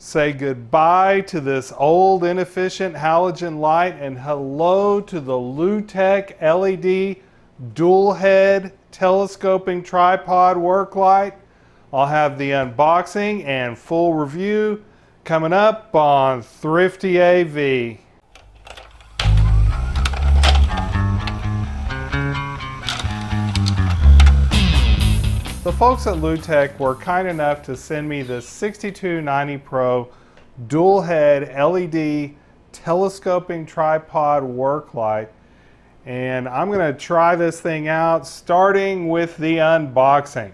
Say goodbye to this old inefficient halogen light and hello to the Lutec LED dual head telescoping tripod work light. I'll have the unboxing and full review coming up on ThriftyAV. The folks at Lutec were kind enough to send me the 6290 Pro dual head LED telescoping tripod work light, and I'm going to try this thing out starting with the unboxing.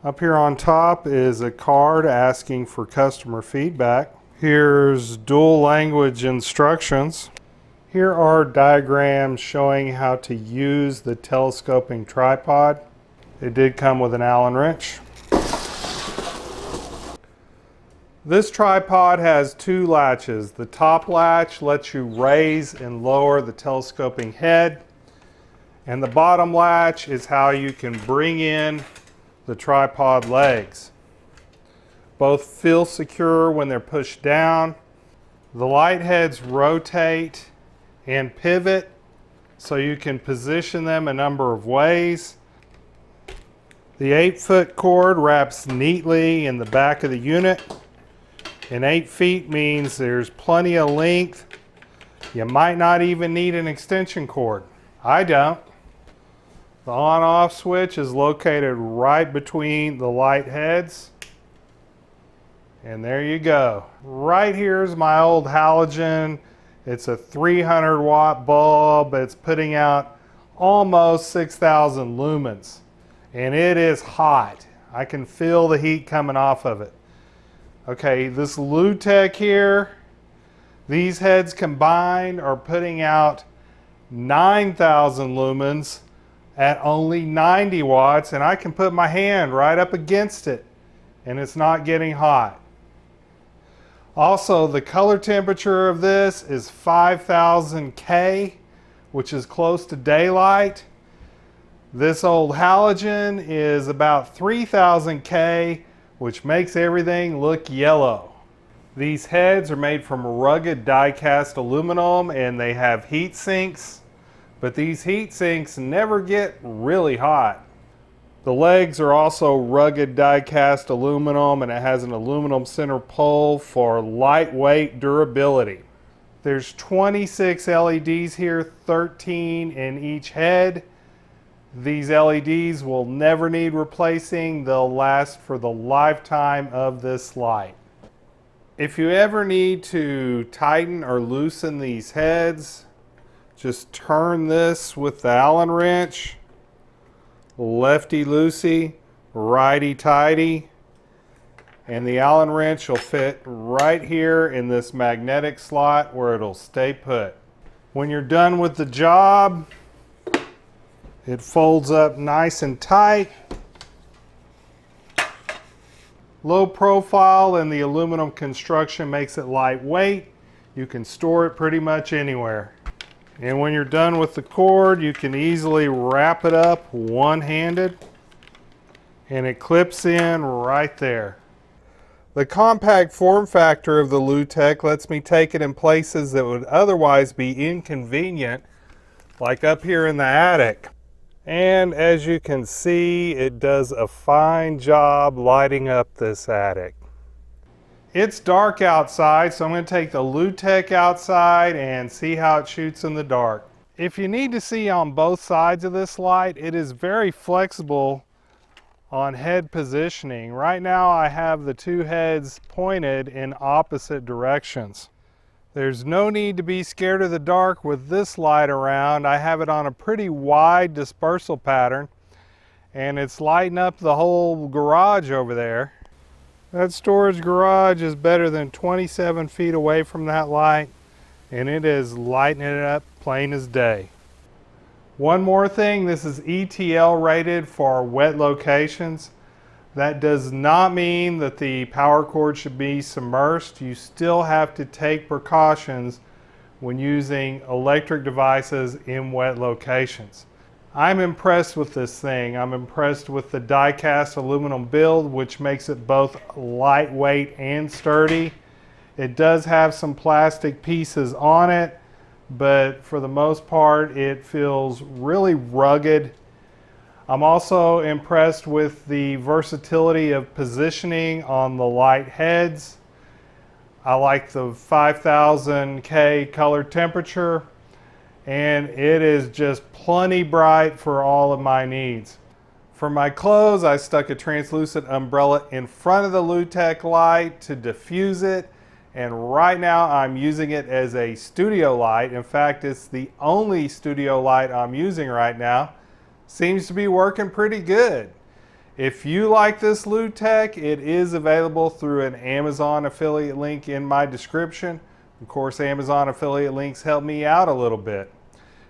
Up here on top is a card asking for customer feedback. Here's dual language instructions. Here are diagrams showing how to use the telescoping tripod. It did come with an Allen wrench. This tripod has two latches. The top latch lets you raise and lower the telescoping head, and the bottom latch is how you can bring in the tripod legs. Both feel secure when they're pushed down. The light heads rotate and pivot so you can position them a number of ways. The 8-foot cord wraps neatly in the back of the unit, and 8 feet means there's plenty of length. You might not even need an extension cord. I don't. The on-off switch is located right between the light heads. And there you go. Right here's my old halogen. It's a 300 watt bulb. It's putting out almost 6,000 lumens. And it is hot. I can feel the heat coming off of it. Okay, this Lutec here, these heads combined are putting out 9,000 lumens at only 90 watts, and I can put my hand right up against it and it's not getting hot. Also, the color temperature of this is 5,000 K, which is close to daylight. This old halogen is about 3,000 K, which makes everything look yellow. These heads are made from rugged die-cast aluminum and they have heat sinks, but these heat sinks never get really hot. The legs are also rugged die-cast aluminum, and it has an aluminum center pole for lightweight durability. There's 26 LEDs here, 13 in each head. These LEDs will never need replacing. They'll last for the lifetime of this light. If you ever need to tighten or loosen these heads, just turn this with the Allen wrench. Lefty loosey, righty tighty, and the Allen wrench will fit right here in this magnetic slot where it'll stay put. When you're done with the job, it folds up nice and tight. Low profile and the aluminum construction makes it lightweight. You can store it pretty much anywhere. And when you're done with the cord, you can easily wrap it up one-handed, and it clips in right there. The compact form factor of the Lutec lets me take it in places that would otherwise be inconvenient, like up here in the attic. And as you can see, it does a fine job lighting up this attic. It's dark outside, so I'm going to take the Lutec outside and see how it shoots in the dark. If you need to see on both sides of this light, it is very flexible on head positioning. Right now I have the two heads pointed in opposite directions. There's no need to be scared of the dark with this light around. I have it on a pretty wide dispersal pattern, and it's lighting up the whole garage over there. That storage garage is better than 27 feet away from that light, and it is lighting it up plain as day. One more thing, this is ETL rated for wet locations. That does not mean that the power cord should be submerged. You still have to take precautions when using electric devices in wet locations. I'm impressed with this thing. I'm impressed with the die-cast aluminum build, which makes it both lightweight and sturdy. It does have some plastic pieces on it, but for the most part, it feels really rugged. I'm also impressed with the versatility of positioning on the light heads. I like the 5000K color temperature, and it is just plenty bright for all of my needs. For my clothes, I stuck a translucent umbrella in front of the Lutec light to diffuse it, and right now I'm using it as a studio light. In fact, it's the only studio light I'm using right now. Seems to be working pretty good. If you like this Lutec, it is available through an Amazon affiliate link in my description. Of course, Amazon affiliate links help me out a little bit.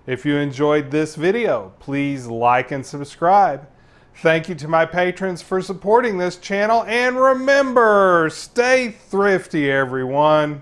If you enjoyed this video, please like and subscribe. Thank you to my patrons for supporting this channel, and remember, stay thrifty, everyone.